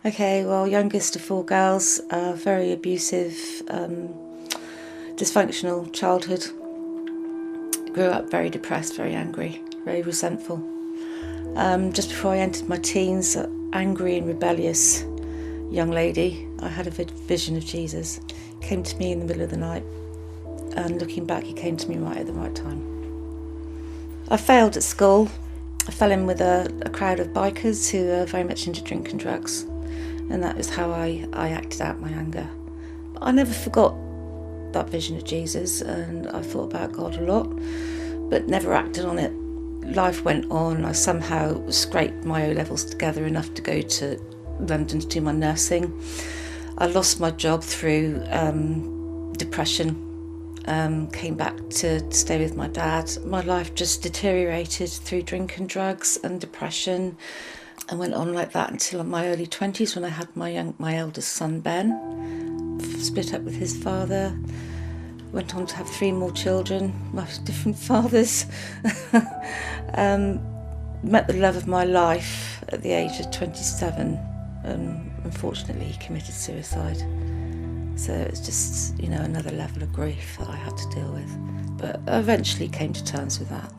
Okay, well, youngest of four girls, very abusive, dysfunctional childhood. Grew up very depressed, very angry, very resentful. Just before I entered my teens, angry and rebellious young lady, I had a vision of Jesus. He came to me in the middle of the night, and looking back, he came to me right at the right time. I failed at school. I fell in with a crowd of bikers who are very much into drink and drugs, and that was how I acted out my anger. But I never forgot that vision of Jesus, and I thought about God a lot, but never acted on it. Life went on. I somehow scraped my O-levels together enough to go to London to do my nursing. I lost my job through depression. Came back to stay with my dad. My life just deteriorated through drink and drugs and depression, and went on like that until my early 20s when I had my eldest son Ben. Split up with his father. Went on to have 3 more children, my different fathers. Met the love of my life at the age of 27, and unfortunately he committed suicide. So it's just, another level of grief that I had to deal with. But I eventually came to terms with that.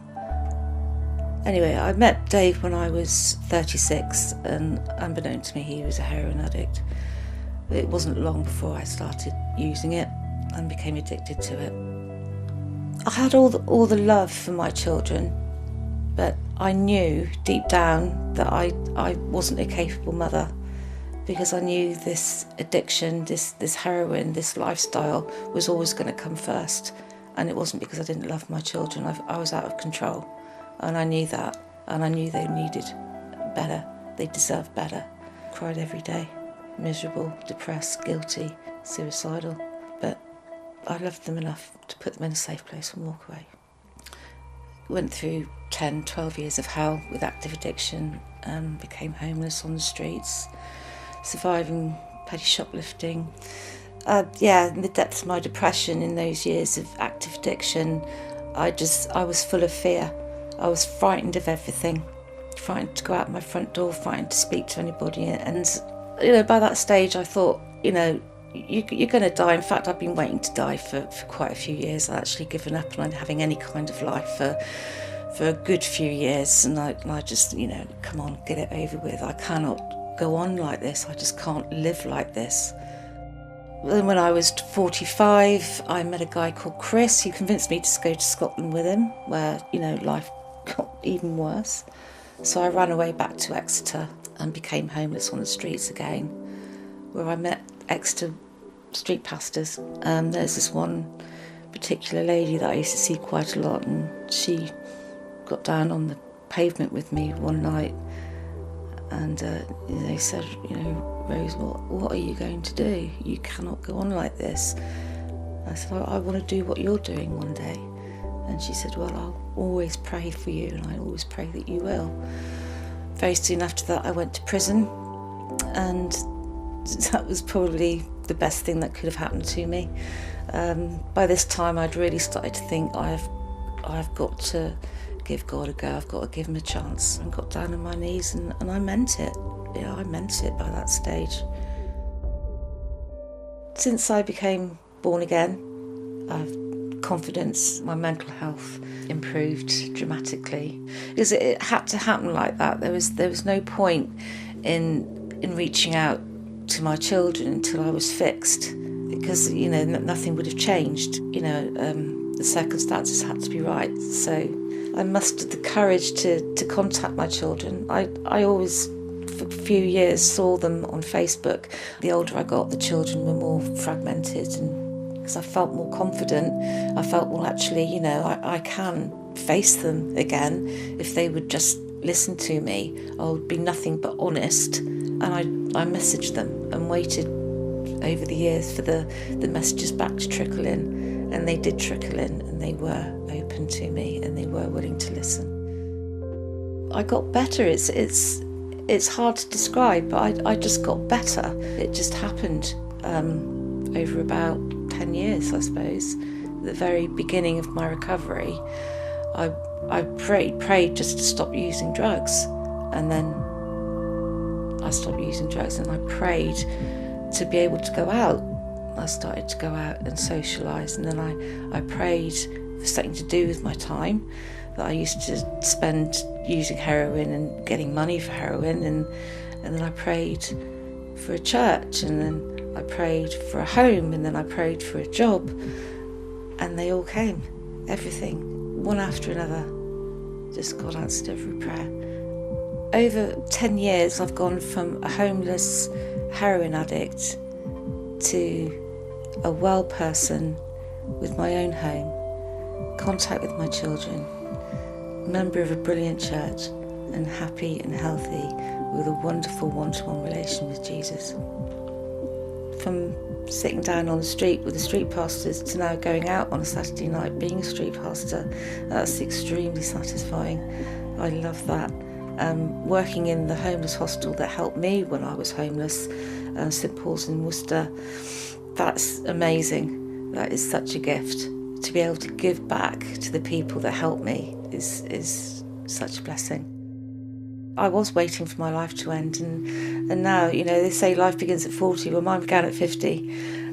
Anyway, I met Dave when I was 36, and unbeknownst to me, he was a heroin addict. It wasn't long before I started using it and became addicted to it. I had all the love for my children, but I knew deep down that I wasn't a capable mother, because I knew this addiction, this heroin, this lifestyle was always going to come first. And it wasn't because I didn't love my children. I was out of control, and I knew that, and I knew they needed better. They deserved better. Cried every day, miserable, depressed, guilty, suicidal. But I loved them enough to put them in a safe place and walk away. Went through 10, 12 years of hell with active addiction, became homeless on the streets, surviving petty shoplifting. In the depths of my depression in those years of active addiction, I was full of fear. I was frightened of everything, frightened to go out my front door, frightened to speak to anybody. And, by that stage I thought, you're going to die. In fact, I've been waiting to die for quite a few years. I'd actually given up on having any kind of life for a good few years. And I just, come on, get it over with. I cannot go on like this. I just can't live like this. Then when I was 45, I met a guy called Chris who convinced me to go to Scotland with him, where, life got even worse. So I ran away back to Exeter and became homeless on the streets again, where I met Exeter street pastors. There's this one particular lady that I used to see quite a lot, and she got down on the pavement with me one night, and they said, Rose, what are you going to do? You cannot go on like this. I said, I want to do what you're doing one day. And she said, well, I'll always pray for you, and I always pray that you will. Very soon after that, I went to prison, and that was probably the best thing that could have happened to me. By this time, I'd really started to think, I've got to give God a go. I've got to give him a chance. And got down on my knees, and I meant it. I meant it by that stage. Since I became born again, I've confidence, my mental health improved dramatically, because it had to happen like that. There was no point in reaching out to my children until I was fixed, because nothing would have changed. The circumstances had to be right. So I mustered the courage to contact my children. I always, for a few years, saw them on Facebook. The older I got, the children were more fragmented, and because I felt more confident, I felt, well, actually, I can face them again if they would just listen to me. I would be nothing but honest. And I messaged them and waited over the years for the messages back to trickle in, and they did trickle in, and they were open to me, and they were willing to listen. I got better. It's hard to describe, but I just got better. It just happened over about 10 years, I suppose. At the very beginning of my recovery, I prayed just to stop using drugs, and then I stopped using drugs, and I prayed to be able to go out. I started to go out and socialise, and then I prayed for something to do with my time that I used to spend using heroin and getting money for heroin, and then I prayed for a church, and then I prayed for a home, and then I prayed for a job, and they all came. Everything, one after another. Just God answered every prayer. Over 10 years, I've gone from a homeless heroin addict to a well person with my own home, contact with my children, member of a brilliant church, and happy and healthy with a wonderful one-to-one relation with Jesus. From sitting down on the street with the street pastors to now going out on a Saturday night being a street pastor, that's extremely satisfying. I love that. Working in the homeless hostel that helped me when I was homeless, St Paul's in Worcester, that's amazing. That is such a gift. To be able to give back to the people that helped me is such a blessing. I was waiting for my life to end, and now, you know, they say life begins at 40, well mine began at 50,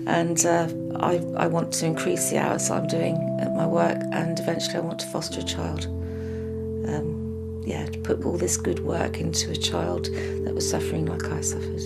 and I want to increase the hours that I'm doing at my work, and eventually I want to foster a child. To put all this good work into a child that was suffering like I suffered.